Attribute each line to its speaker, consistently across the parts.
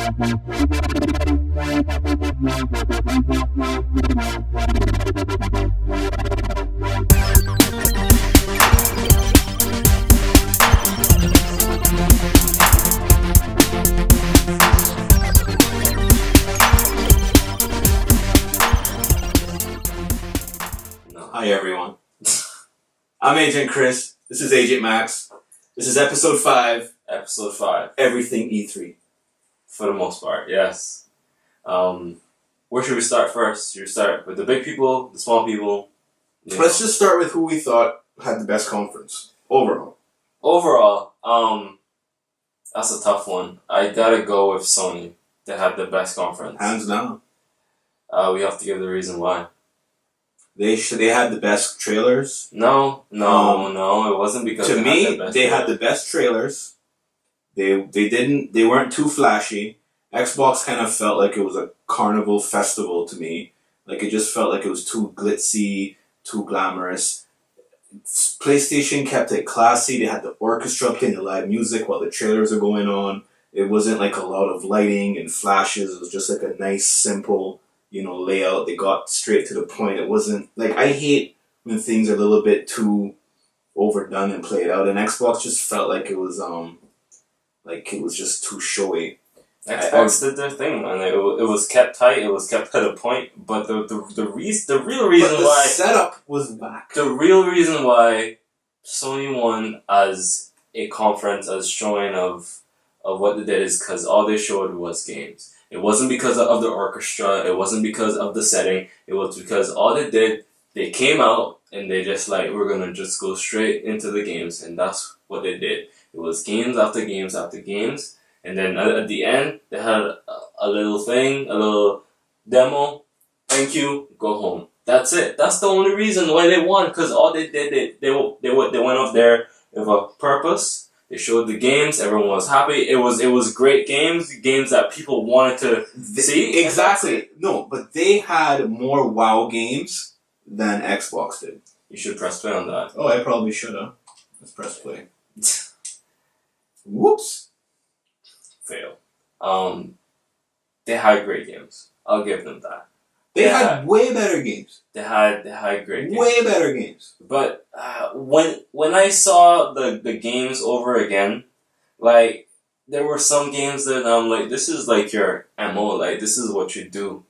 Speaker 1: Hi everyone. I'm Agent Chris. This is Agent Max. This is episode 5.
Speaker 2: Episode 5.
Speaker 1: Everything E3.
Speaker 2: For the most part, yes. Where should we start first? Should we start with the big people, the small people?
Speaker 1: Let's just start with who we thought had the best conference overall.
Speaker 2: Overall, that's a tough one. I gotta go with Sony. They had the best conference.
Speaker 1: Hands down.
Speaker 2: We have to give the reason why.
Speaker 1: They had the best trailers.
Speaker 2: No, it wasn't because
Speaker 1: to me,
Speaker 2: had the best
Speaker 1: they
Speaker 2: trailers.
Speaker 1: had the best trailers. They weren't too flashy. Xbox kind of felt like it was a carnival festival to me. Like it just felt like it was too glitzy, too glamorous. PlayStation kept it classy. They had the orchestra playing the live music while the trailers are going on. It wasn't like a lot of lighting and flashes. It was just like a nice, simple, layout. They got straight to the point. It wasn't like, I hate when things are a little bit too overdone and played out. And Xbox just felt like it was just too showy.
Speaker 2: Xbox did their thing, and it was kept tight. It was kept to the point. But the real reason why
Speaker 1: setup was back.
Speaker 2: The real reason why Sony won as a conference, as showing of what they did, is because all they showed was games. It wasn't because of the orchestra. It wasn't because of the setting. It was because all they did, they came out and they just we're gonna just go straight into the games, and that's what they did. It was games after games after games, and then at the end they had a little thing, a little demo. Thank you, go home. That's it. That's the only reason why they won. Because all they did, they went up there with a purpose. They showed the games. Everyone was happy. It was great games that people wanted to see.
Speaker 1: Exactly. No, but they had more WoW games than Xbox did.
Speaker 2: You should press play on that.
Speaker 1: Oh, I probably should have. Let's press play. Whoops.
Speaker 2: Fail. They had great games. I'll give them that.
Speaker 1: They had way better games.
Speaker 2: They had great games.
Speaker 1: Way better games.
Speaker 2: But when I saw the games over again, there were some games that I'm like, this is like your MO, this is what you do.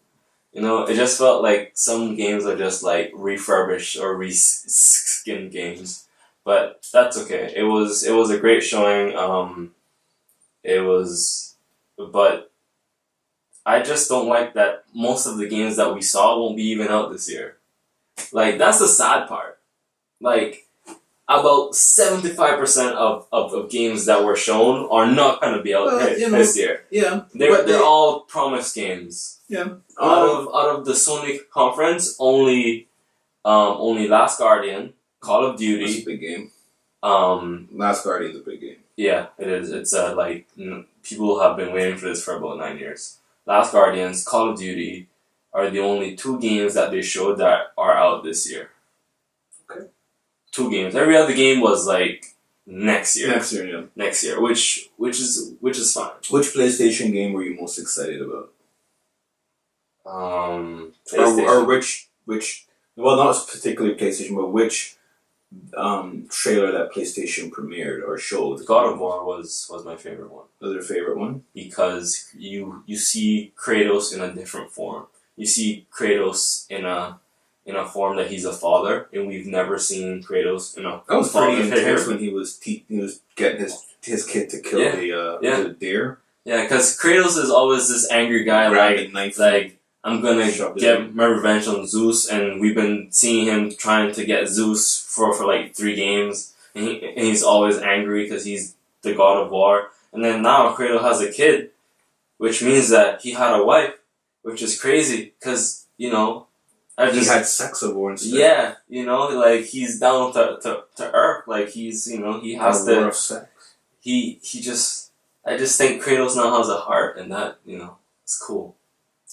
Speaker 2: It just felt like some games are just refurbished or reskinned games. But that's okay. It was a great showing. But I just don't like that most of the games that we saw won't be even out this year. That's the sad part. About 75% of games that were shown are not going to be out this year.
Speaker 1: Yeah.
Speaker 2: They're all promised games.
Speaker 1: Yeah.
Speaker 2: Out of the Sony conference, only Last Guardian, Call of Duty.
Speaker 1: That's a big game. Last Guardian's a big game.
Speaker 2: Yeah, it is. It's people have been waiting for this for about 9 years. Last Guardians, Call of Duty are the only 2 games that they showed that are out this year.
Speaker 1: Okay.
Speaker 2: 2 games. Every other game was next year.
Speaker 1: Next year, yeah.
Speaker 2: Next year, which is fine.
Speaker 1: Which PlayStation game were you most excited about?
Speaker 2: PlayStation.
Speaker 1: Or which well, not particularly PlayStation, but which trailer that PlayStation premiered or showed?
Speaker 2: God of War was my favorite one.
Speaker 1: Was your favorite one?
Speaker 2: Because you see Kratos in a different form. You see Kratos in a form that he's a father, and we've never seen Kratos in a
Speaker 1: that was
Speaker 2: father
Speaker 1: pretty intense
Speaker 2: figure.
Speaker 1: when he was getting his kid to kill the deer.
Speaker 2: Yeah, because Kratos is always this angry guy, I'm gonna get my revenge on Zeus, and we've been seeing him trying to get Zeus for 3 games, and he's always angry because he's the god of war. And then now Kratos has a kid, which means that he had a wife, which is crazy because he
Speaker 1: had sex of war and stuff.
Speaker 2: Yeah, he's down to earth, he's he has
Speaker 1: war of sex.
Speaker 2: I just think Kratos now has a heart, and that it's cool.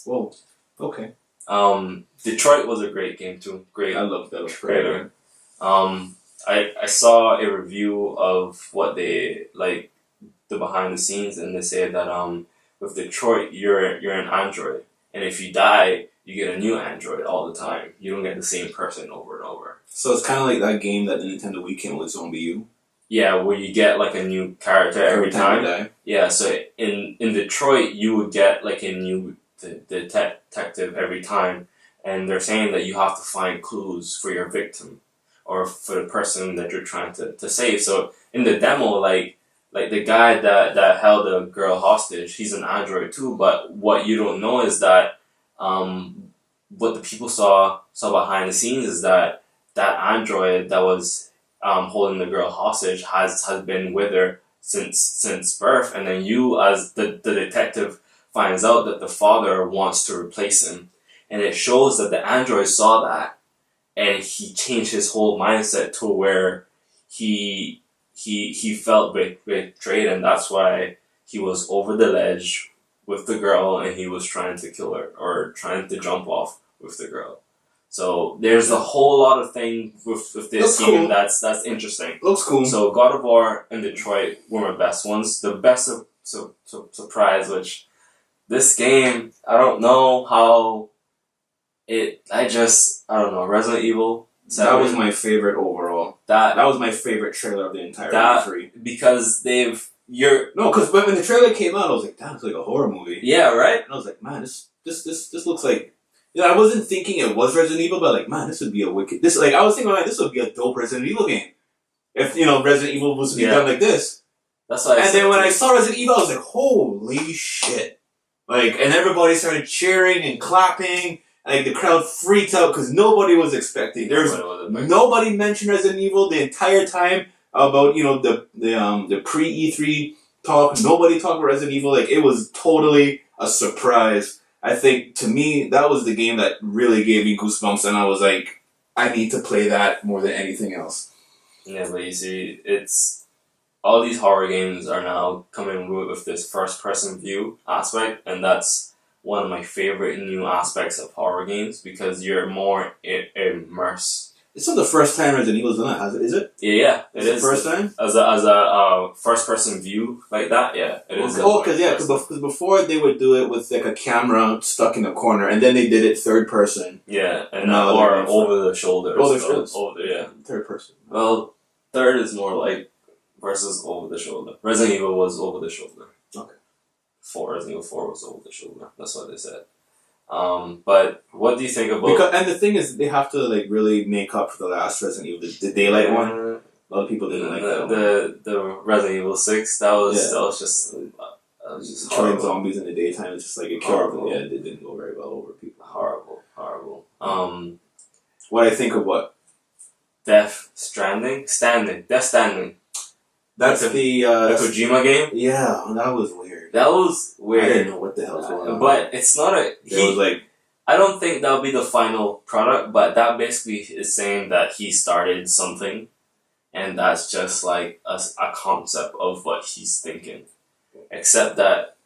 Speaker 1: Whoa. Okay.
Speaker 2: Detroit was a great game too. Great.
Speaker 1: I love that
Speaker 2: trailer. I saw a review of what they the behind the scenes, and they say that with Detroit, you're an android, and if you die, you get a new android all the time. You don't get the same person over and over.
Speaker 1: So it's kind of like that game that the Nintendo Wii came with, Zombie U.
Speaker 2: Yeah, where you get like a new character every time.
Speaker 1: You die.
Speaker 2: Yeah, so in Detroit, you would get like a new detective every time, and they're saying that you have to find clues for your victim or for the person that you're trying to save. So in the demo, like the guy that held the girl hostage, he's an android too, but what you don't know is that what the people saw behind the scenes is that android that was holding the girl hostage has been with her since birth, and then you as the detective finds out that the father wants to replace him, and it shows that the android saw that, and he changed his whole mindset to where he felt betrayed, and that's why he was over the ledge with the girl, and he was trying to kill her or trying to jump off with the girl. So there's a whole lot of things with this game that's interesting.
Speaker 1: Looks cool.
Speaker 2: So God of War and Detroit were my best ones. The best surprise, which this game, I don't know how I don't know, Resident Evil 7.
Speaker 1: That was my favorite overall. That was my favorite trailer of the entire E3.
Speaker 2: Because
Speaker 1: because when the trailer came out, I was like, damn, it's like a horror movie.
Speaker 2: Yeah, right?
Speaker 1: And I was like, man, this looks like... I wasn't thinking it was Resident Evil, but like, man, this would be a wicked... I was thinking, man, this would be a dope Resident Evil game. If, Resident Evil was to be done like this.
Speaker 2: That's why
Speaker 1: then when I saw Resident Evil, I was like, holy shit. And everybody started cheering and clapping. And the crowd freaked out because nobody was expecting. Nobody mentioned Resident Evil the entire time about, the pre-E3 talk. Nobody talked about Resident Evil. It was totally a surprise. I think, to me, that was the game that really gave me goosebumps, and I was like, I need to play that more than anything else.
Speaker 2: Yeah, but you see, it's... all these horror games are now coming with this first-person view aspect, and that's one of my favorite new aspects of horror games, because you're more immersed.
Speaker 1: It's not the first time Resident Evil's done that, is it?
Speaker 2: Yeah, it is.
Speaker 1: The first time?
Speaker 2: As a first-person view like that, yeah. It is.
Speaker 1: Because before they would do it with a camera stuck in a corner, and then they did it third person.
Speaker 2: Yeah, and or over the shoulder.
Speaker 1: Yeah. Third person.
Speaker 2: Well, third is more like versus over the shoulder. Resident Evil was over the shoulder.
Speaker 1: Okay.
Speaker 2: Resident Evil 4 was over the shoulder. That's what they said. But what do you think about...
Speaker 1: and the thing is, they have to really make up for the last Resident Evil, the daylight one. A lot of people didn't like that one.
Speaker 2: The Resident Evil 6, that was just
Speaker 1: killing zombies in the daytime. It's just it horrible. It didn't go very well over people.
Speaker 2: Horrible.
Speaker 1: What I think of what?
Speaker 2: Death Stranding. That's the Kojima game.
Speaker 1: Yeah, that was weird.
Speaker 2: That was weird.
Speaker 1: I didn't know what the hell was going on.
Speaker 2: But it's not I don't think that'll be the final product, but that basically is saying that he started something, and that's just a concept of what he's thinking. Except that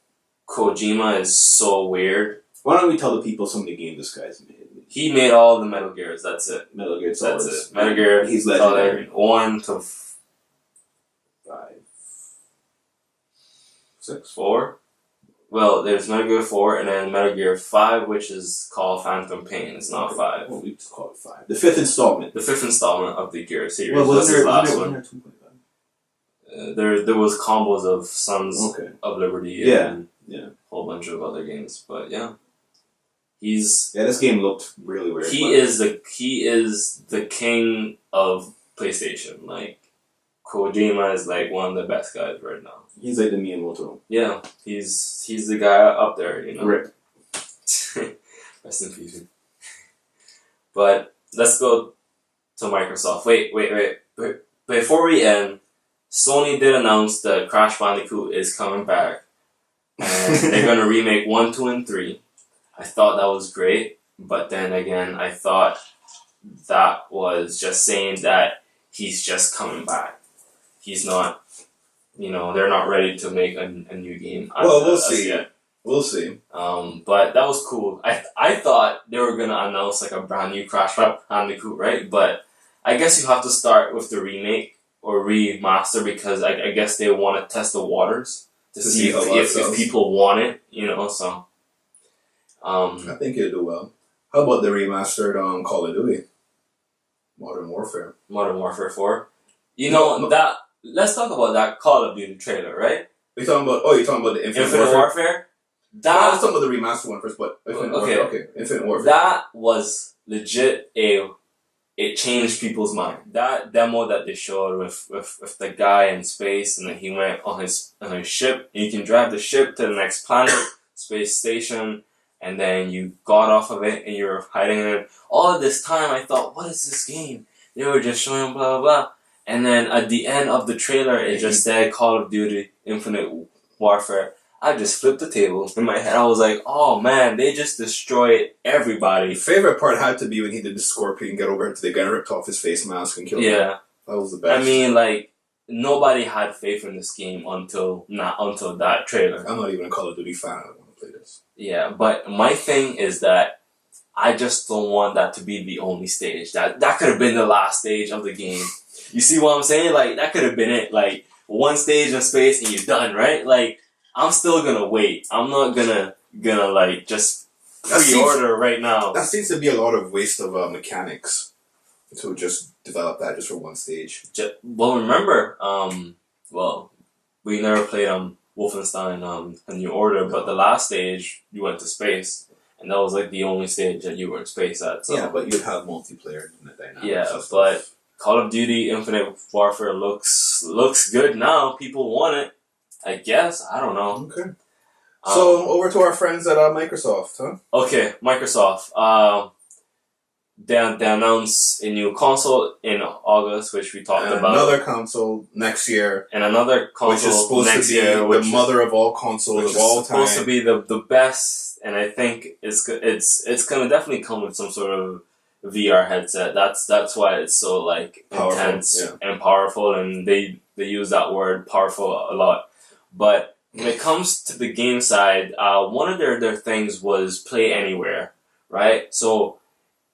Speaker 2: Kojima is so weird.
Speaker 1: Why don't we tell the people some of the games this guy's made?
Speaker 2: He made all the Metal Gears, that's it.
Speaker 1: Metal Gear Solid.
Speaker 2: That's it. Metal Gear,
Speaker 1: he's legendary.
Speaker 2: 1 to
Speaker 1: 5. 6?
Speaker 2: 4? Well, there's Metal Gear 4 and then Metal Gear 5, which is called Phantom Pain. It's not 5.
Speaker 1: Well, we just call it 5. The 5th installment.
Speaker 2: The 5th installment of the Gear series.
Speaker 1: Well,
Speaker 2: was his last
Speaker 1: one.
Speaker 2: There was combos of Sons of Liberty and a whole bunch of other games. But yeah.
Speaker 1: This game looked really weird.
Speaker 2: He is the king of PlayStation. Kojima is one of the best guys right now.
Speaker 1: He's the Miyamoto.
Speaker 2: Yeah, he's the guy up there,
Speaker 1: Rip.
Speaker 2: Rest in peace. But let's go to Microsoft. Wait. Before we end, Sony did announce that Crash Bandicoot is coming back, and they're gonna remake 1, 2, and 3. I thought that was great, but then again, I thought that was just saying that he's just coming back. He's not, they're not ready to make a new game.
Speaker 1: We'll see. We'll see.
Speaker 2: But that was cool. I thought they were gonna announce a brand new Crash Bandicoot, right? But I guess you have to start with the remake or remaster because I guess they want to test the waters. to see if people want it, so.
Speaker 1: I think it'll do well. How about the remastered Call of Duty? Modern Warfare
Speaker 2: 4. That. Let's talk about that Call of Duty trailer, right?
Speaker 1: You're talking about the Infinite
Speaker 2: Warfare?
Speaker 1: Let's talk about the remastered one first, but Infinite Warfare.
Speaker 2: That was legit it changed people's mind. That demo that they showed with the guy in space, and then he went on his ship, and you can drive the ship to the next planet, space station, and then you got off of it and you were hiding in it. All of this time I thought, what is this game? They were just showing blah blah blah. And then at the end of the trailer it just said Call of Duty Infinite Warfare. I just flipped the table in my head. I was like, oh man, they just destroyed everybody.
Speaker 1: My favorite part had to be when he did the scorpion get over to the guy, ripped off his face mask and killed him.
Speaker 2: Yeah.
Speaker 1: That was the best.
Speaker 2: I mean, nobody had faith in this game until that trailer.
Speaker 1: I'm not even a Call of Duty fan. I don't want to play this.
Speaker 2: Yeah, but my thing is that I just don't want that to be the only stage. That could have been the last stage of the game. You see what I'm saying? That could have been it. One stage in space and you're done, right? I'm still gonna wait. I'm not gonna just pre-order right now.
Speaker 1: That seems to be a lot of waste of mechanics to just develop that just for one stage.
Speaker 2: Well, remember, we never played Wolfenstein A New Order, but the last stage you went to space, and that was the only stage that you were in space at. So.
Speaker 1: Yeah, but you'd have multiplayer in the dynamics.
Speaker 2: Yeah, but Call of Duty Infinite Warfare looks good now. People want it. I guess. I don't know.
Speaker 1: Okay. So, over to our friends at Microsoft, huh?
Speaker 2: Okay, Microsoft. They announced a new console in August, which we talked about.
Speaker 1: Another console next year.
Speaker 2: And another console
Speaker 1: which is supposed
Speaker 2: next
Speaker 1: to be
Speaker 2: year.
Speaker 1: the mother of all consoles of all time.
Speaker 2: It's supposed to be the best, and I think it's going to definitely come with some sort of VR headset. That's why it's so
Speaker 1: powerful,
Speaker 2: intense and powerful, and they use that word powerful a lot. But when it comes to the game side, one of their things was play anywhere, right? So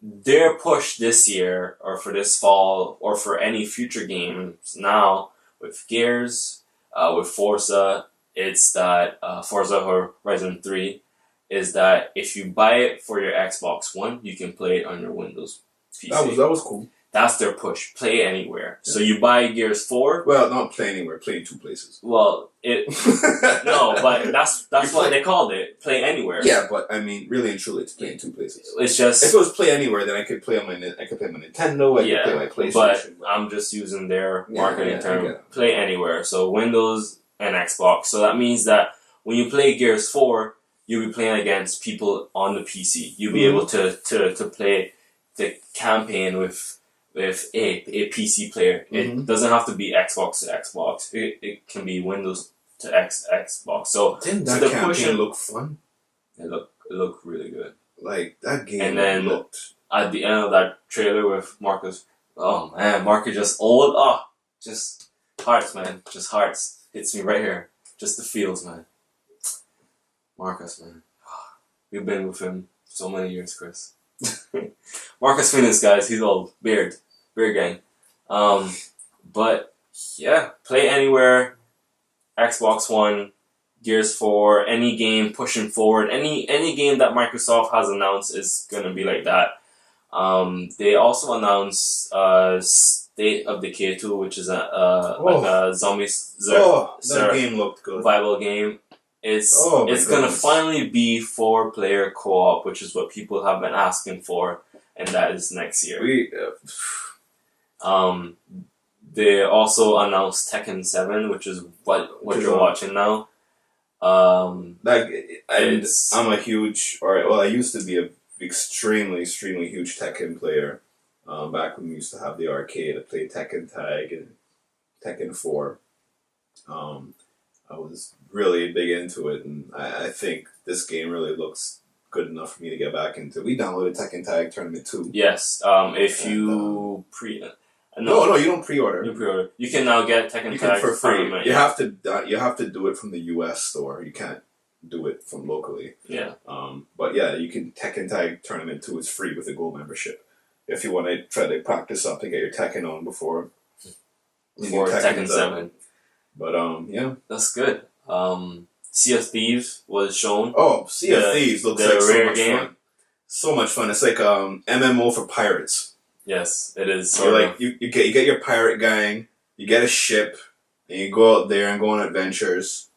Speaker 2: their push this year, or for this fall, or for any future games now, with Gears, with Forza, it's that Forza Horizon 3, is that if you buy it for your Xbox One, you can play it on your Windows PC.
Speaker 1: That was cool.
Speaker 2: That's their push. Play anywhere. Yeah. So you buy Gears 4.
Speaker 1: Well, not play anywhere. Play in two places.
Speaker 2: Well, no, but that's what they called it. Play anywhere.
Speaker 1: Yeah, but I mean, really and truly, it's play in two places.
Speaker 2: It's just
Speaker 1: if it was play anywhere, then I could play my Nintendo. I could play my PlayStation.
Speaker 2: But I'm just using their marketing term. Play anywhere. So Windows and Xbox. So that means that when you play Gears 4, you'll be playing against people on the PC. You'll be able to play the campaign with a PC player. It doesn't have to be Xbox to Xbox. It can be Windows to Xbox. So
Speaker 1: didn't that campaign look fun?
Speaker 2: It looked really good.
Speaker 1: That game.
Speaker 2: And then
Speaker 1: looked
Speaker 2: at the end of that trailer with Marcus. Oh man, Marcus just old. Oh, just hearts, man. Just hearts. Hits me right here. Just the feels, man. Marcus, man. We've been with him so many years, Chris. Marcus Phoenix, guys, he's old. Beard gang. But yeah, play anywhere, Xbox One, Gears 4, any game pushing forward, any game that Microsoft has announced is gonna be like that. They also announced State of Decay 2, which is a zombie
Speaker 1: that game looked good.
Speaker 2: Survival game. It's gonna finally be 4-player co-op, which is what people have been asking for, and that is next year. They also announced Tekken 7, which is what you're watching now.
Speaker 1: I'm a huge, I used to be a extremely huge Tekken player. Back when we used to have the arcade, I played Tekken Tag and Tekken 4. I was really big into it, and I think this game really looks good enough for me to get back into. We downloaded Tekken Tag Tournament 2.
Speaker 2: Yes, if you
Speaker 1: No, you don't pre-order.
Speaker 2: You pre-order. You can now get Tekken Tag
Speaker 1: for free.
Speaker 2: Tournament.
Speaker 1: You have to do it from the US store. You can't do it from locally.
Speaker 2: Yeah.
Speaker 1: But yeah, you can Tekken Tag Tournament 2 is free with a gold membership. If you want to try to practice up and get your Tekken on before
Speaker 2: Tekken 7.
Speaker 1: But yeah,
Speaker 2: that's good. Sea of Thieves was shown.
Speaker 1: Oh, Sea of Thieves looks like so much
Speaker 2: game.
Speaker 1: fun. So much fun. It's like MMO for pirates.
Speaker 2: Yes, it is.
Speaker 1: So you get your pirate gang, you get a ship, and you go out there and go on adventures,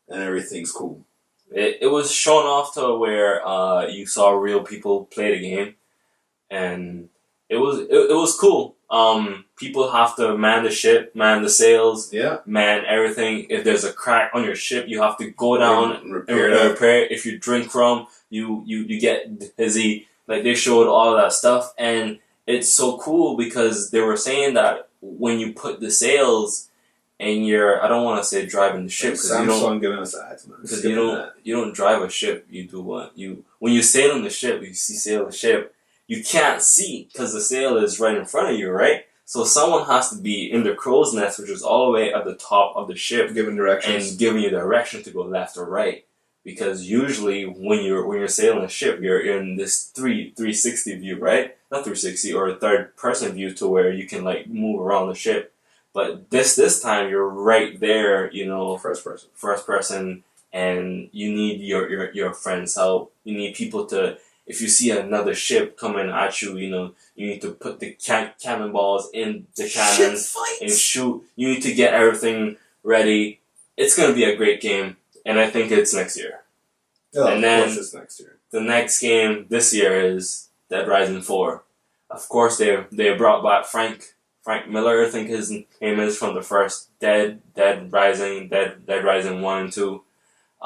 Speaker 1: and everything's cool.
Speaker 2: It was shown off to where you saw real people play the game, and it was cool. People have to man the ship, man the sails, man everything. If there's a crack on your ship, you have to go down and repair it. If you drink rum, you get dizzy. Like, they showed all that stuff, and it's so cool because they were saying that when you put the sails and you're, I don't want to say driving the ship, because you don't
Speaker 1: giving us ads, man.
Speaker 2: because you don't drive a ship. You do what when you sail on the ship. You sail the ship. You can't see because the sail is right in front of you, right? So someone has to be in the crow's nest, which is all the way at the top of the ship,
Speaker 1: giving directions
Speaker 2: and giving you direction to go left or right. Because usually when you're sailing a ship, you're in this 360 view, right? Not 360, or a third person view, to where you can like move around the ship. But this time you're right there, first person, and you need your friend's help. You need people to. If you see another ship coming at you, you need to put the cannonballs in the cannons and shoot. You need to get everything ready. It's going to be a great game, and I think it's next year.
Speaker 1: Yeah, and then, of course it's next year.
Speaker 2: The next game this year is Dead Rising 4. Of course, they brought back Frank Miller, I think his name is, from the first Dead Rising 1 and 2.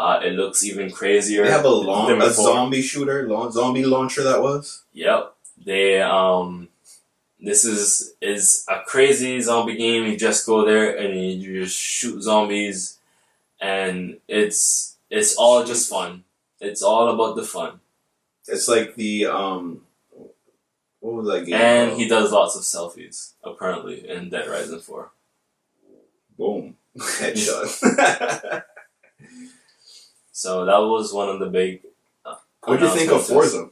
Speaker 2: It looks even crazier.
Speaker 1: They have a zombie shooter, zombie launcher that was.
Speaker 2: Yep. They this is a crazy zombie game. You just go there and you just shoot zombies, and it's all just fun. It's all about the fun.
Speaker 1: It's like the what was that game?
Speaker 2: And he does lots of selfies, apparently, in Dead Rising 4.
Speaker 1: Boom. Headshot.
Speaker 2: So that was one of the big.
Speaker 1: What do you think of Forza?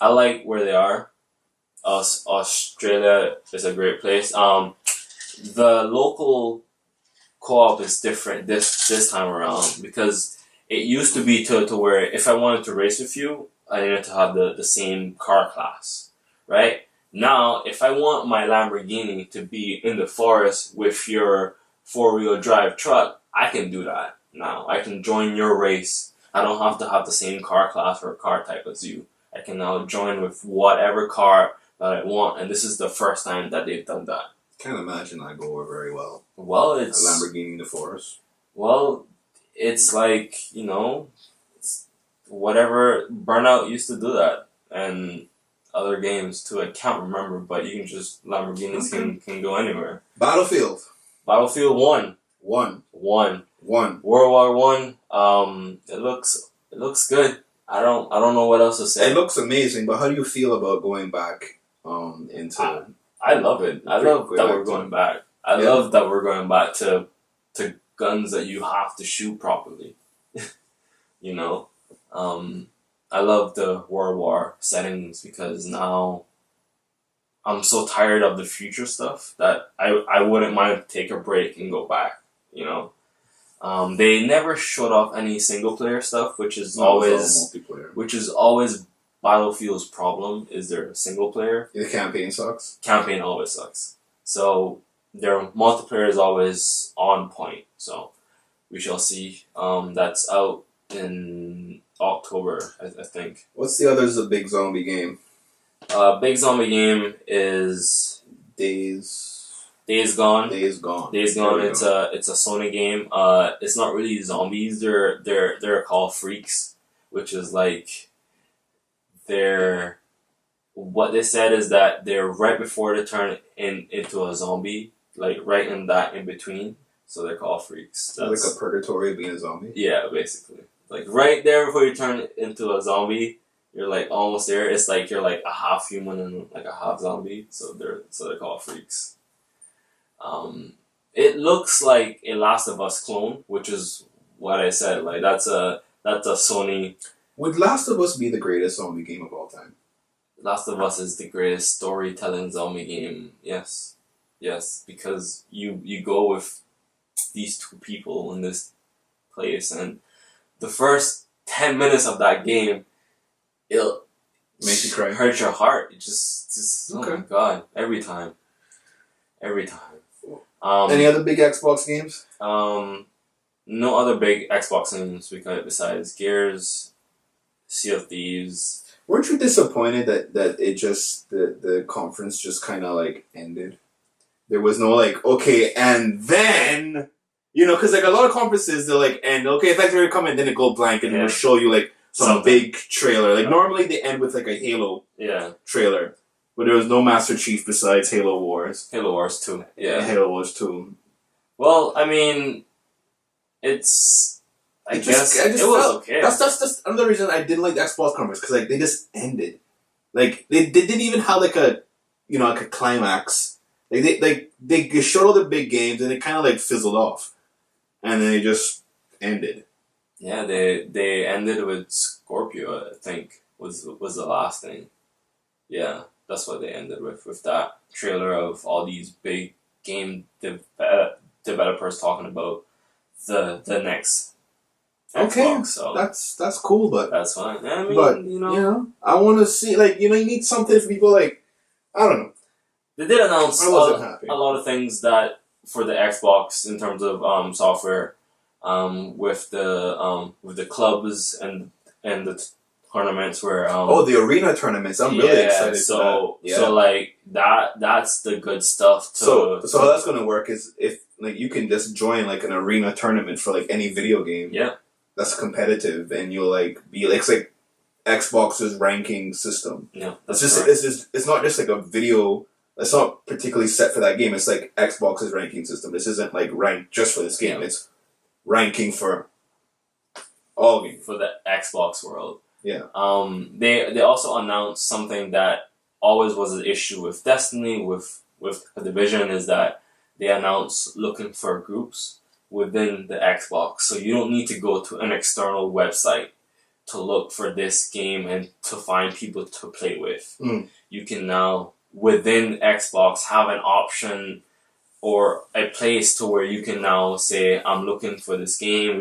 Speaker 2: I like where they are. Australia is a great place. The local co-op is different this time around, because it used to be to where if I wanted to race with you, I needed to have the same car class, right? Now, if I want my Lamborghini to be in the forest with your 4-wheel drive truck, I can do that now. I can join your race. I don't have to have the same car class or car type as you. I can now join with whatever car that I want, and this is the first time that they've done that.
Speaker 1: Can't imagine that go over very well.
Speaker 2: Well, it's
Speaker 1: a Lamborghini in the forest.
Speaker 2: Well, it's like, it's whatever. Burnout used to do that, and other games too. I can't remember, but you can just Lamborghinis can go anywhere.
Speaker 1: Battlefield
Speaker 2: 1. World War 1. It looks good. I don't know what else to say.
Speaker 1: It looks amazing, but how do you feel about going back into?
Speaker 2: I love it. I love that we're going back. I love that we're going back to guns that you have to shoot properly. I love the World War settings, because now I'm so tired of the future stuff that I wouldn't mind to take a break and go back. They never showed off any single player stuff, which is always multiplayer. Which is always Battlefield's problem. Is their single player?
Speaker 1: The campaign sucks.
Speaker 2: Campaign always sucks. So their multiplayer is always on point. So we shall see. That's out in October, I think.
Speaker 1: What's the other big zombie game?
Speaker 2: Big zombie game is Days Gone. It's a Sony game. It's not really zombies. They're called freaks, which is like what they said is that they're right before they turn into a zombie, like right in that in between. So they're called freaks.
Speaker 1: That's like a purgatory of being a zombie.
Speaker 2: Yeah, basically, like right there before you turn into a zombie, you're like almost there. It's like you're like a half human and like a half zombie. So they're called freaks. It looks like a Last of Us clone, which is what I said. Like that's a Sony.
Speaker 1: Would Last of Us be the greatest zombie game of all time?
Speaker 2: Last of Us is the greatest storytelling zombie game. Yes, because you go with these two people in this place, and the first 10 minutes of that game, it'll
Speaker 1: Make you cry.
Speaker 2: hurt your heart. It just
Speaker 1: Okay.
Speaker 2: oh my god, every time.
Speaker 1: Any other big Xbox games?
Speaker 2: No other big Xbox games besides Gears, Sea of Thieves.
Speaker 1: Weren't you disappointed that it just the conference just kind of like ended? There was no like, okay, and then because like a lot of conferences they're like end, okay, thanks for coming, then it go blank and
Speaker 2: Yeah.
Speaker 1: they'll show you like some
Speaker 2: Something.
Speaker 1: big trailer. Like normally they end with like a Halo trailer, but there was no Master Chief besides Halo Wars.
Speaker 2: Halo Wars 2.
Speaker 1: Yeah, Halo Wars 2.
Speaker 2: Well, I mean, it's. I guess it was okay.
Speaker 1: That's another reason I didn't like the Xbox conference because like they just ended, like they didn't even have like a like a climax. Like they showed all the big games and it kind of like fizzled off, and then they just ended.
Speaker 2: Yeah, they ended with Scorpio. I think was the last thing. Yeah, that's what they ended with that trailer of all these big game developers talking about the next Xbox.
Speaker 1: Okay,
Speaker 2: so
Speaker 1: that's cool, but
Speaker 2: that's fine. I mean,
Speaker 1: but I want to see you need something for people like I don't know.
Speaker 2: They did announce
Speaker 1: I wasn't happy.
Speaker 2: a lot of things that for the Xbox in terms of software, with the clubs and the tournaments where
Speaker 1: the arena tournaments. I'm really excited.
Speaker 2: So
Speaker 1: for that.
Speaker 2: so like that's the good stuff.
Speaker 1: So how that's gonna work is if like you can just join like an arena tournament for like any video game.
Speaker 2: Yeah.
Speaker 1: That's competitive, and you'll like be like it's like Xbox's ranking system.
Speaker 2: Yeah.
Speaker 1: It's not just like a video. It's not particularly set for that game. It's like Xbox's ranking system. This isn't like ranked just for this game.
Speaker 2: Yeah.
Speaker 1: It's ranking for all games.
Speaker 2: For the Xbox world.
Speaker 1: Yeah.
Speaker 2: They also announced something that always was an issue with Destiny, with the Division, is that they announced looking for groups within the Xbox. So you don't need to go to an external website to look for this game and to find people to play with. You can now, within Xbox, have an option or a place to where you can now say, I'm looking for this game,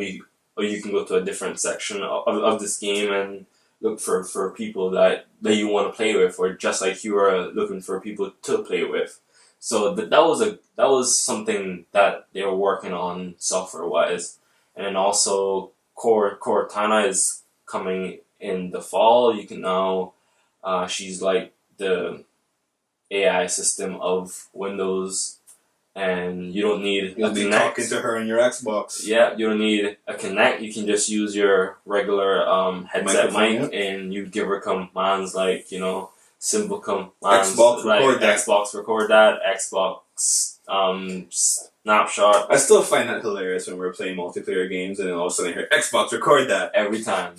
Speaker 2: or you can go to a different section of this game and look for people that you want to play with, or just like you are looking for people to play with. So that was something that they were working on software wise, and then also Cortana is coming in the fall. You can now, she's like the AI system of Windows, and you don't need
Speaker 1: You'll be talking to her on your Xbox.
Speaker 2: Yeah, you don't need a Kinect. You can just use your regular headset mic, and you give her commands like simple commands.
Speaker 1: Xbox
Speaker 2: like
Speaker 1: record that.
Speaker 2: Xbox record that. Xbox snapshot.
Speaker 1: I still find that hilarious when we're playing multiplayer games and then all of a sudden I hear Xbox record that.
Speaker 2: Every time,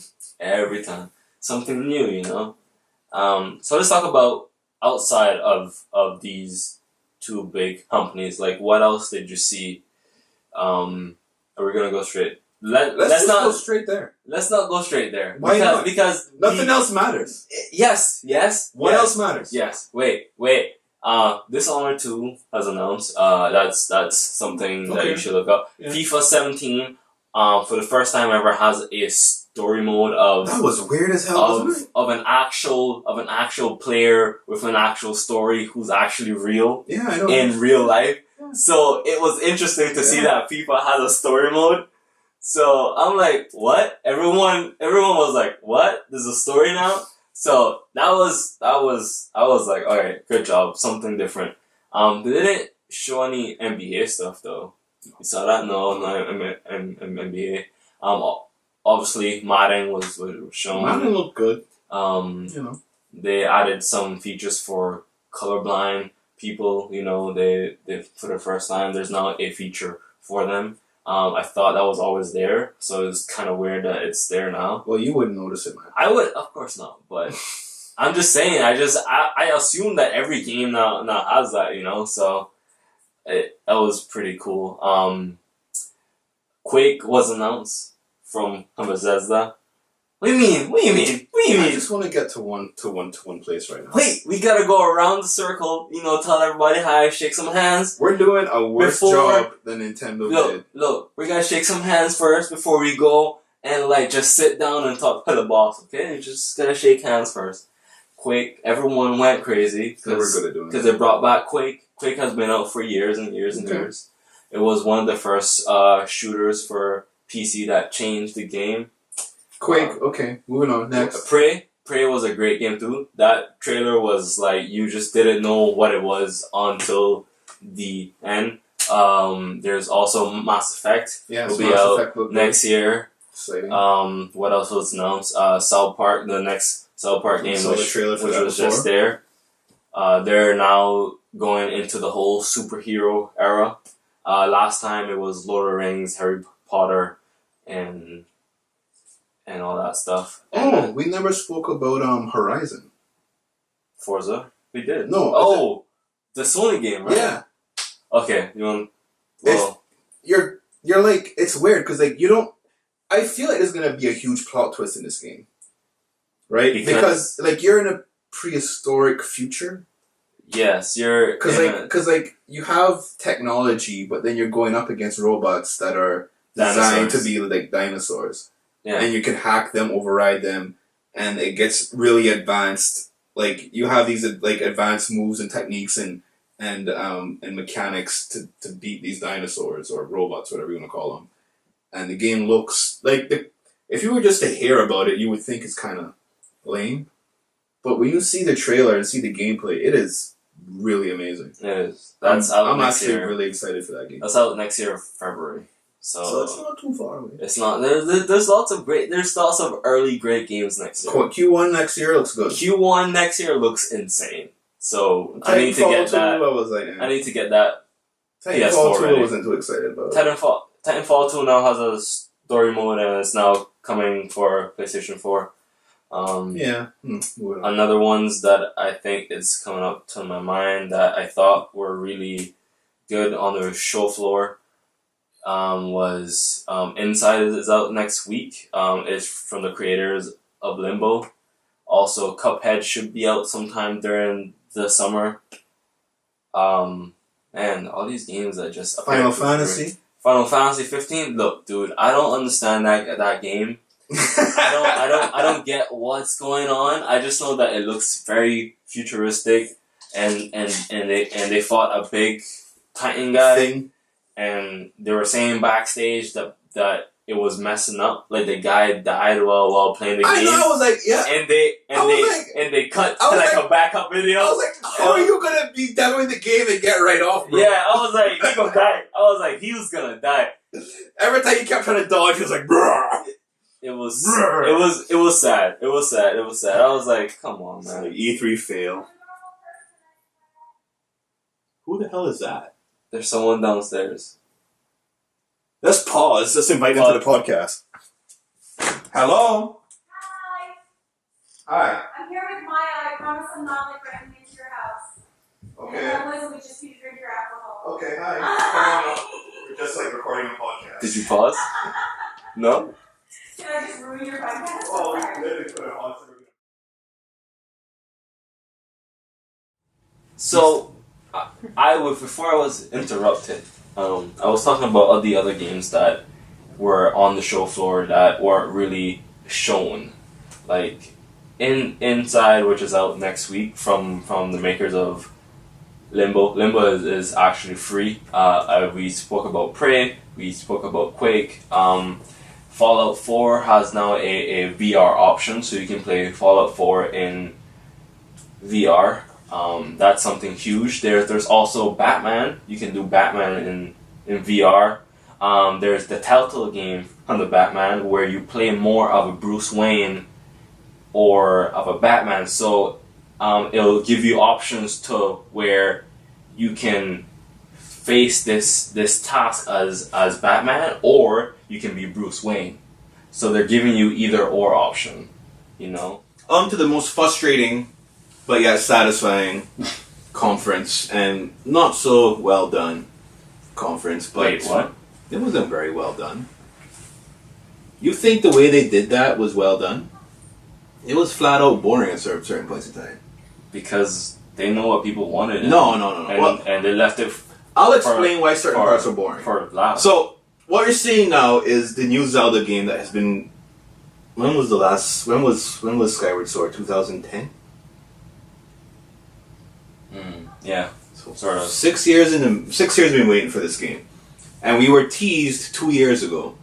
Speaker 2: something new. So let's talk about outside of these two big companies. Like, what else did you see? Are we gonna go straight? Let's not
Speaker 1: go straight there.
Speaker 2: Let's not go straight there.
Speaker 1: Why not?
Speaker 2: Because
Speaker 1: nothing else matters.
Speaker 2: Yes.
Speaker 1: What else matters?
Speaker 2: Yes. Wait. Dishonored 2 has announced. That's something that you should look up.
Speaker 1: Yeah.
Speaker 2: FIFA 17, for the first time ever, has a story mode of
Speaker 1: that was weird as hell. Wasn't it?
Speaker 2: of an actual player with an actual story who's actually real.
Speaker 1: Yeah, I know.
Speaker 2: In real life.
Speaker 1: Yeah.
Speaker 2: So it was interesting to see that FIFA has a story mode. So I'm like, what? Everyone was like, what? There's a story now? So I was like, alright, good job, something different. They didn't show any NBA stuff though. You saw that? No, NBA. Obviously Madden was shown.
Speaker 1: Madden looked good.
Speaker 2: They added some features for colorblind people. They for the first time there's now a feature for them. I thought that was always there, so it's kind of weird that it's there now.
Speaker 1: Well, you wouldn't notice it, man.
Speaker 2: I would, of course not, but I'm just saying. I assume that every game now has that, So that was pretty cool. Quake was announced from Bethesda. What do you mean? What do you mean? What do you
Speaker 1: I
Speaker 2: mean?
Speaker 1: just want to get to one place right now.
Speaker 2: Wait, we gotta go around the circle, tell everybody hi, shake some hands.
Speaker 1: We're doing a worse job than Nintendo did.
Speaker 2: Look, we gotta shake some hands first before we go and just sit down and talk to the boss, okay? You just gotta shake hands first. Quake, everyone went crazy
Speaker 1: We're good at doing
Speaker 2: because they brought back Quake. Quake has been out for years and years and years. It was one of the first shooters for PC that changed the game.
Speaker 1: Quake, okay, moving on, next.
Speaker 2: Prey was a great game too. That trailer was you just didn't know what it was until the end. There's also Mass Effect.
Speaker 1: Yeah,
Speaker 2: will be out next year.
Speaker 1: Exciting.
Speaker 2: What else was announced? South Park, the next South Park game, which was just there. They're now going into the whole superhero era. Last time it was Lord of the Rings, Harry Potter, and all that stuff.
Speaker 1: And we never spoke about Horizon.
Speaker 2: Forza? We did.
Speaker 1: No.
Speaker 2: Oh, the Sony game, right?
Speaker 1: Yeah.
Speaker 2: Okay, you want?
Speaker 1: Well, you're it's weird because you don't. I feel like there's gonna be a huge plot twist in this game, right? Because you're in a prehistoric future.
Speaker 2: Yes, you're
Speaker 1: because you have technology, but then you're going up against robots that are designed to be like dinosaurs.
Speaker 2: Yeah.
Speaker 1: And you can hack them, override them, and it gets really advanced. You have these advanced moves and techniques and mechanics to beat these dinosaurs or robots, whatever you want to call them. And the game looks if you were just to hear about it, you would think it's kind of lame. But when you see the trailer and see the gameplay, it is really amazing.
Speaker 2: It is. I'm
Speaker 1: actually really excited for that game.
Speaker 2: That's out next year, February. So
Speaker 1: it's not too far away.
Speaker 2: It's not. There's lots of early great games next year.
Speaker 1: Q1 next year looks good.
Speaker 2: Q1 next year looks insane. So I need to get that. I need to get that.
Speaker 1: Titanfall 2 I wasn't too excited about.
Speaker 2: Titanfall 2 now has a story mode and it's now coming for PlayStation 4. Another ones that I think is coming up to my mind that I thought were really good on the show floor was Inside is out next week. It's from the creators of Limbo. Also, Cuphead should be out sometime during the summer. Man, all these games that just
Speaker 1: Final Fantasy
Speaker 2: 15. Look, dude, I don't understand that game. I don't get what's going on. I just know that it looks very futuristic, and they fought a big Titan guy, and they were saying backstage that it was messing up. The guy died while playing the game.
Speaker 1: I know. I was like, yeah.
Speaker 2: And they cut a backup video.
Speaker 1: I was like, how are you gonna be demoing the game and get right off, bro?
Speaker 2: Yeah, I was like, he gonna die. I was like, he was gonna die.
Speaker 1: Every time he kept trying to dodge, he was like, bruh.
Speaker 2: It was sad. It was sad. I was like, come on, man.
Speaker 1: E3 fail. Who the hell is that?
Speaker 2: There's someone downstairs.
Speaker 1: Let's pause. Let's invite them to the podcast. Hello? Hi.
Speaker 3: I'm here with Maya. I promise I'm not running into your house.
Speaker 1: Okay.
Speaker 3: And otherwise we just need to drink your alcohol.
Speaker 1: Okay, hi. We're just recording a podcast.
Speaker 2: Did you pause? No?
Speaker 3: Did I just ruin your podcast?
Speaker 1: Oh, we literally put it on.
Speaker 2: So, before I was interrupted, I was talking about all the other games that were on the show floor that weren't really shown. Inside, which is out next week from the makers of Limbo. Limbo is actually free. We spoke about Prey, we spoke about Quake. Fallout 4 has now a VR option, so you can play Fallout 4 in VR. That's something huge. There's also Batman. You can do Batman in VR. There's the Telltale game on the Batman where you play more of a Bruce Wayne or of a Batman. So it'll give you options to where you can face this task as Batman, or you can be Bruce Wayne. So they're giving you either or option,
Speaker 1: On to the most frustrating but yet satisfying conference, and not so well done conference. But
Speaker 2: wait, what?
Speaker 1: It wasn't very well done. You think the way they did that was well done? It was flat out boring at certain points in time.
Speaker 2: Because they know what people wanted.
Speaker 1: No.
Speaker 2: And they left it.
Speaker 1: I'll explain why certain parts are boring.
Speaker 2: For last.
Speaker 1: So, what you're seeing now is the new Zelda game that has been... When was Skyward Sword? 2010?
Speaker 2: Yeah,
Speaker 1: So
Speaker 2: sort of.
Speaker 1: 6 years we've been waiting for this game. And we were teased 2 years ago.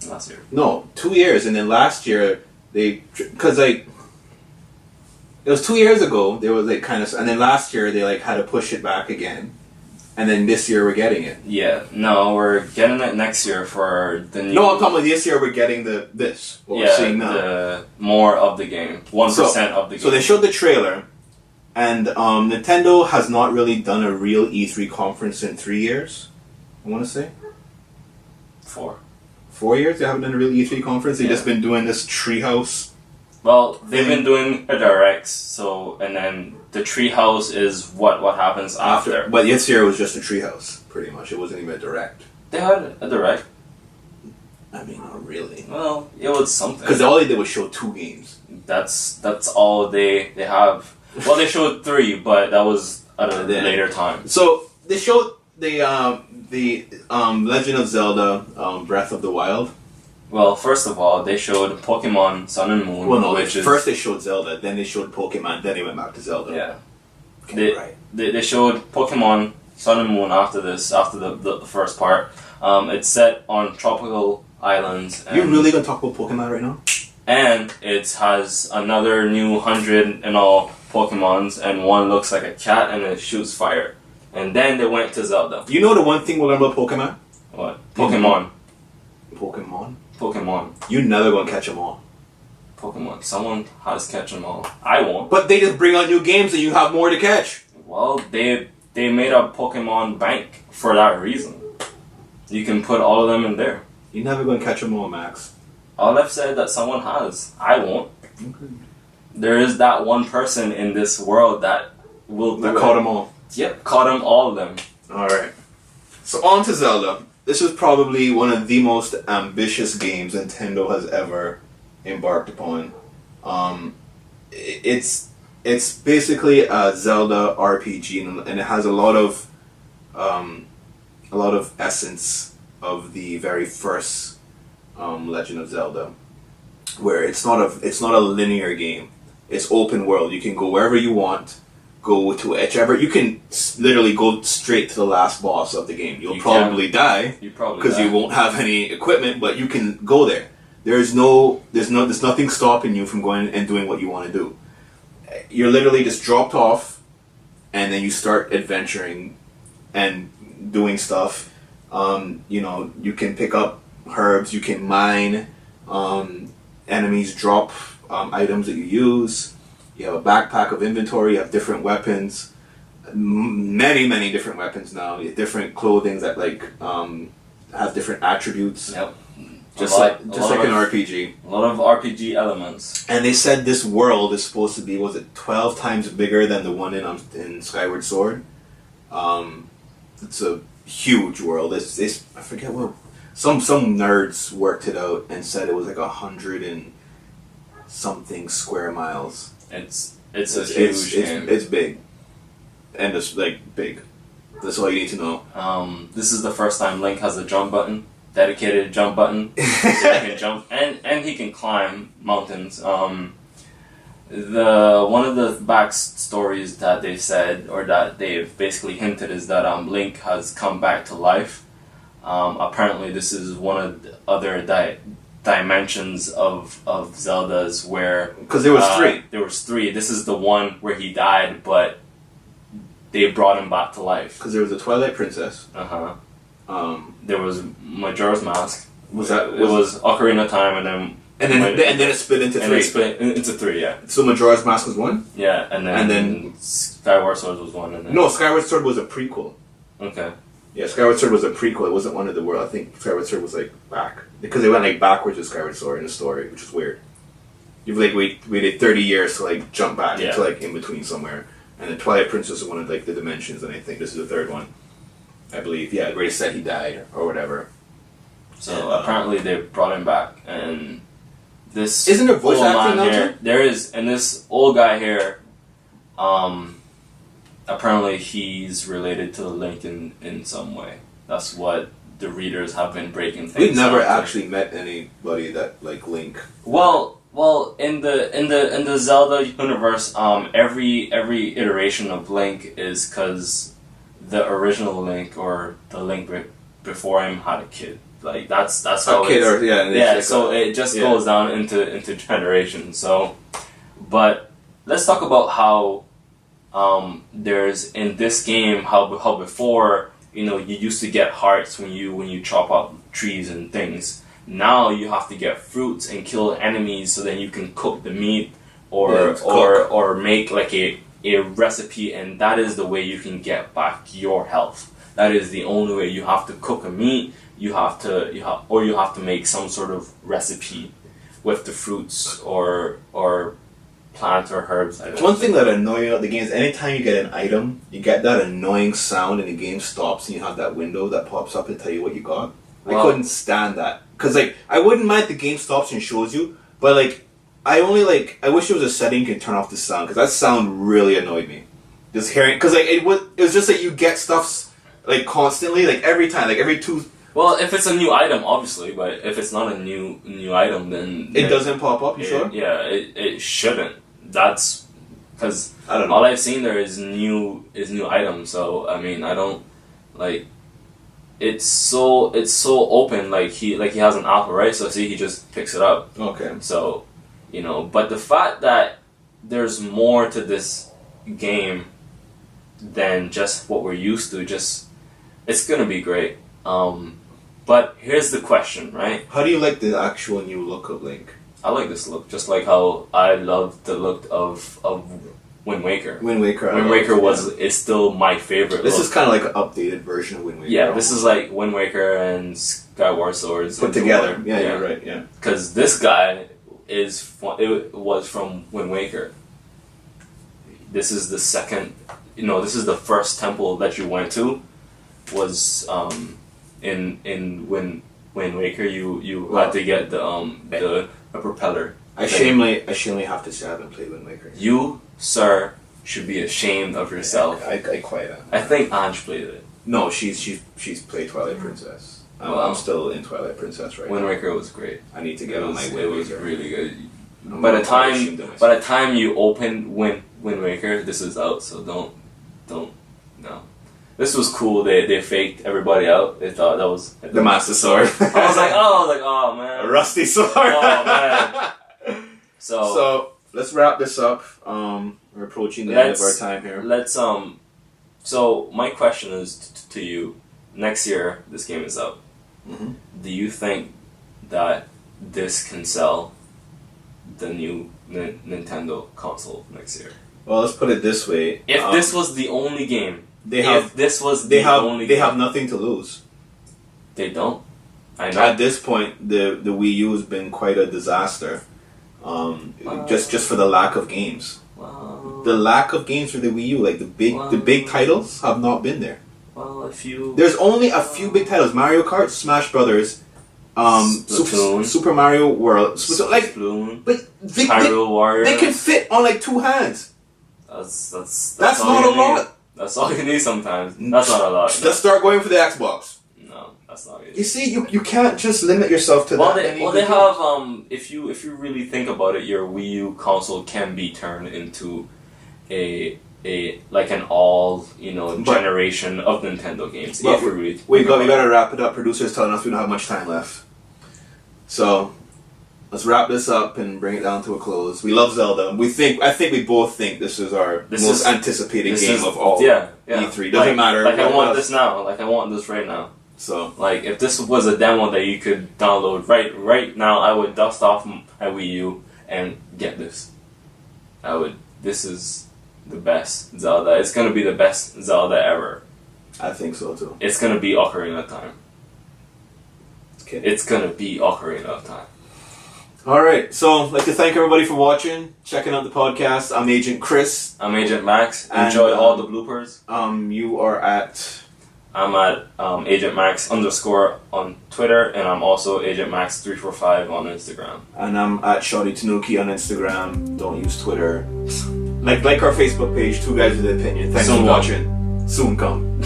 Speaker 2: Last year.
Speaker 1: No, 2 years. And then last year, because like... It was 2 years ago, they were like kind of... And then last year, they like had to push it back again. And then this year, we're getting it.
Speaker 2: Yeah, no, we're getting it next year for the new...
Speaker 1: No, I'm talking about this year, we're getting this. What we're seeing now.
Speaker 2: The more of the game. 1% of the game.
Speaker 1: So they showed the trailer, and Nintendo has not really done a real E3 conference in 3 years, I want to say. 4 years? They haven't done a real E3 conference? They've just been doing this treehouse.
Speaker 2: Well, they've been doing a directs, and then the treehouse is what happens after.
Speaker 1: But this year it was just a treehouse, pretty much. It wasn't even a direct.
Speaker 2: They had a direct.
Speaker 1: I mean, not really.
Speaker 2: Well, it was something.
Speaker 1: Because all they did was show 2 games.
Speaker 2: That's all they have. Well, they showed 3, but that was at a later time.
Speaker 1: So they showed the Legend of Zelda Breath of the Wild.
Speaker 2: Well, first of all, they showed Pokemon Sun and Moon.
Speaker 1: Well, no, first they showed Zelda, then they showed Pokemon, then they went back to Zelda.
Speaker 2: Yeah. They showed Pokemon Sun and Moon after this, after the first part. It's set on tropical islands.
Speaker 1: You really gonna talk about Pokemon right now?
Speaker 2: And it has another new 100 and all Pokemons, and one looks like a cat and it shoots fire. And then they went to Zelda.
Speaker 1: You know the one thing we'll learn about Pokemon?
Speaker 2: What? Pokemon.
Speaker 1: Pokemon? You never gonna catch them all.
Speaker 2: Pokemon. Someone has catch them all. I won't.
Speaker 1: But they just bring out new games and you have more to catch.
Speaker 2: Well, they made a Pokemon bank for that reason. You can put all of them in there.
Speaker 1: You're never gonna catch them all, Max.
Speaker 2: All I've said that someone has. I won't.
Speaker 1: Okay.
Speaker 2: There is that one person in this world that will do
Speaker 1: caught them all.
Speaker 2: Yep, caught them, all of them.
Speaker 1: Alright. So on to Zelda. This is probably one of the most ambitious games Nintendo has ever embarked upon. It's basically a Zelda RPG, and it has a lot of essence of the very first Legend of Zelda, where it's not a linear game. It's open world. You can go wherever you want. Go to whichever. You can literally go straight to the last boss of the game. You'll probably die because you won't have any equipment, but you can go there. There's nothing stopping you from going and doing what you want to do. You're literally just dropped off, and then you start adventuring and doing stuff. You can pick up herbs. You can mine. Enemies drop items that you use. You have a backpack of inventory. You have different weapons, many different weapons now. You have different clothing that have different attributes.
Speaker 2: Yep.
Speaker 1: Just like an RPG.
Speaker 2: A lot of RPG elements.
Speaker 1: And they said this world is supposed to be 12 times bigger than the one in Skyward Sword. It's a huge world. It's I forget what some nerds worked it out and said it was like 100 and something square miles.
Speaker 2: It's a huge game.
Speaker 1: It's big, and it's big. That's all you need to know.
Speaker 2: This is the first time Link has a jump button, dedicated jump button. So he can jump and he can climb mountains. One of the backstories that they said, or that they've basically hinted, is that Link has come back to life. Apparently, this is one of the other dimensions of Zelda's where...
Speaker 1: Because there was 3.
Speaker 2: There was 3. This is the one where he died, but they brought him back to life.
Speaker 1: Because there was a Twilight Princess.
Speaker 2: There was Majora's Mask. It was Ocarina of Time, and then
Speaker 1: it split into 3.
Speaker 2: And it split into 3, yeah.
Speaker 1: So Majora's Mask was 1?
Speaker 2: Yeah, and then Skyward Sword was 1. And then...
Speaker 1: No, Skyward Sword was a prequel.
Speaker 2: Okay.
Speaker 1: Yeah, Skyward Sword was a prequel. It wasn't one of the world. I think Skyward Sword was back. Because they went backwards with Skyward Sword in the story, which is weird. You've waited 30 years to jump back into in between somewhere. And the Twilight Princess is one of the dimensions, and I think this is the 3rd one. I believe. Yeah, where he said he died or whatever.
Speaker 2: So apparently they brought him back, and this
Speaker 1: isn't there voice
Speaker 2: old
Speaker 1: acting
Speaker 2: man
Speaker 1: now
Speaker 2: here,
Speaker 1: too?
Speaker 2: there is, and this old guy here, apparently he's related to Link in some way. That's what the readers have been breaking things.
Speaker 1: We've never
Speaker 2: down to.
Speaker 1: actually met anybody that like Link.
Speaker 2: Well, in the Zelda universe, every iteration of Link is because the original Link or the Link before him had a kid. Like that's how
Speaker 1: a kid,
Speaker 2: it's,
Speaker 1: or
Speaker 2: yeah. So it just goes down into generations. So, but let's talk about how there's in this game how before you used to get hearts when you chop up trees and things. Now you have to get fruits and kill enemies so then you can cook the meat or make like a recipe, and that is the way you can get back your health. That is the only way. You have to cook a meat. You have to make some sort of recipe with the fruits or plant or herbs.
Speaker 1: One thing that annoys me about the game is anytime you get an item, you get that annoying sound and the game stops and you have that window that pops up and tell you what you got. I couldn't stand that. Because, like, I wouldn't mind if the game stops and shows you, but, like, I wish there was a setting you can turn off the sound, because that sound really annoyed me. Just hearing, because, like, it was just like you get stuff, like, constantly, like, every time, like, every two...
Speaker 2: Well, if it's a new item, obviously, but if it's not a new item, then...
Speaker 1: It doesn't pop up, you sure?
Speaker 2: Yeah, it shouldn't. That's... Because
Speaker 1: I don't know.
Speaker 2: All I've seen there is new items, so, I mean, I don't, like... It's so open, like he has an apple, right? So see, he just picks it up.
Speaker 1: Okay.
Speaker 2: So, but the fact that there's more to this game than just what we're used to, it's gonna be great. But here's the question, right?
Speaker 1: How do you like the actual new look of Link?
Speaker 2: I like this look, just like how I love the look of Wind Waker.
Speaker 1: Wind Waker.
Speaker 2: Wind Waker is still my favorite.
Speaker 1: This
Speaker 2: look.
Speaker 1: is kind of like an updated version of Wind Waker.
Speaker 2: Yeah, this is like Wind Waker and Skyward Swords
Speaker 1: put together. One. Yeah, you're right. Yeah,
Speaker 2: because this guy was from Wind Waker. This is the second. This is the first temple that you went to. Was in Wind Waker. You had to get the propeller.
Speaker 1: I shamefully have to say I haven't played Wind Waker.
Speaker 2: You, sir, should be ashamed of yourself.
Speaker 1: I quite am.
Speaker 2: I think Ange played it.
Speaker 1: No, she's played Twilight Princess. I'm still in Twilight Princess right
Speaker 2: Wind
Speaker 1: now.
Speaker 2: Waker was great.
Speaker 1: I need to get on my Wind Waker.
Speaker 2: It was really good. By the time you open Wind Waker, this is out. So don't no. This was cool. They faked everybody out. They thought that was
Speaker 1: the Master Sword.
Speaker 2: I was like, oh man,
Speaker 1: a rusty sword.
Speaker 2: Oh man.
Speaker 1: So let's wrap this up. We're approaching the end of our time here.
Speaker 2: So my question is to you. Next year, this game is out.
Speaker 1: Mm-hmm.
Speaker 2: Do you think that this can sell the new Nintendo console next year?
Speaker 1: Well, let's put it this way:
Speaker 2: if this was the only game,
Speaker 1: they have nothing to lose.
Speaker 2: They don't. I know.
Speaker 1: At this point, the Wii U has been quite a disaster. Just for the lack of games.
Speaker 2: Well,
Speaker 1: the lack of games for the Wii U, like the big titles, have not been there.
Speaker 2: Well,
Speaker 1: there's only a few big titles: Mario Kart, Smash Brothers, Super Mario World,
Speaker 2: Splatoon,
Speaker 1: but
Speaker 2: Hyrule Warriors.
Speaker 1: They can fit on like two hands.
Speaker 2: That's
Speaker 1: not a lot.
Speaker 2: That's all you need sometimes. That's not a lot.
Speaker 1: Let's start going for the Xbox.
Speaker 2: No, that's not it.
Speaker 1: You see, you can't just limit yourself to that.
Speaker 2: They have if you really think about it, your Wii U console can be turned into an all generation of Nintendo games.
Speaker 1: But we gotta wrap it up. Producers telling us we don't have much time left. So let's wrap this up and bring it down to a close. We love Zelda. I think we both think this is our most anticipated game of all.
Speaker 2: Yeah.
Speaker 1: E3 doesn't matter.
Speaker 2: Like I want this now. Like I want this right now.
Speaker 1: So
Speaker 2: like if this was a demo that you could download right now, I would dust off my Wii U and get this. This is the best Zelda. It's gonna be the best Zelda ever.
Speaker 1: I think so too.
Speaker 2: It's gonna be Ocarina of Time. It's gonna be Ocarina of Time.
Speaker 1: Alright, so I'd like to thank everybody for watching, checking out the podcast. I'm Agent Chris.
Speaker 2: I'm Agent Max. Enjoy all the bloopers.
Speaker 1: You are at
Speaker 2: I'm at Agent Max _ on Twitter, and I'm also Agent Max 345 on Instagram.
Speaker 1: And I'm at Shawty Tanuki on Instagram. Don't use Twitter. Like our Facebook page, Two Guys with an Opinion. Thanks for watching. Soon come.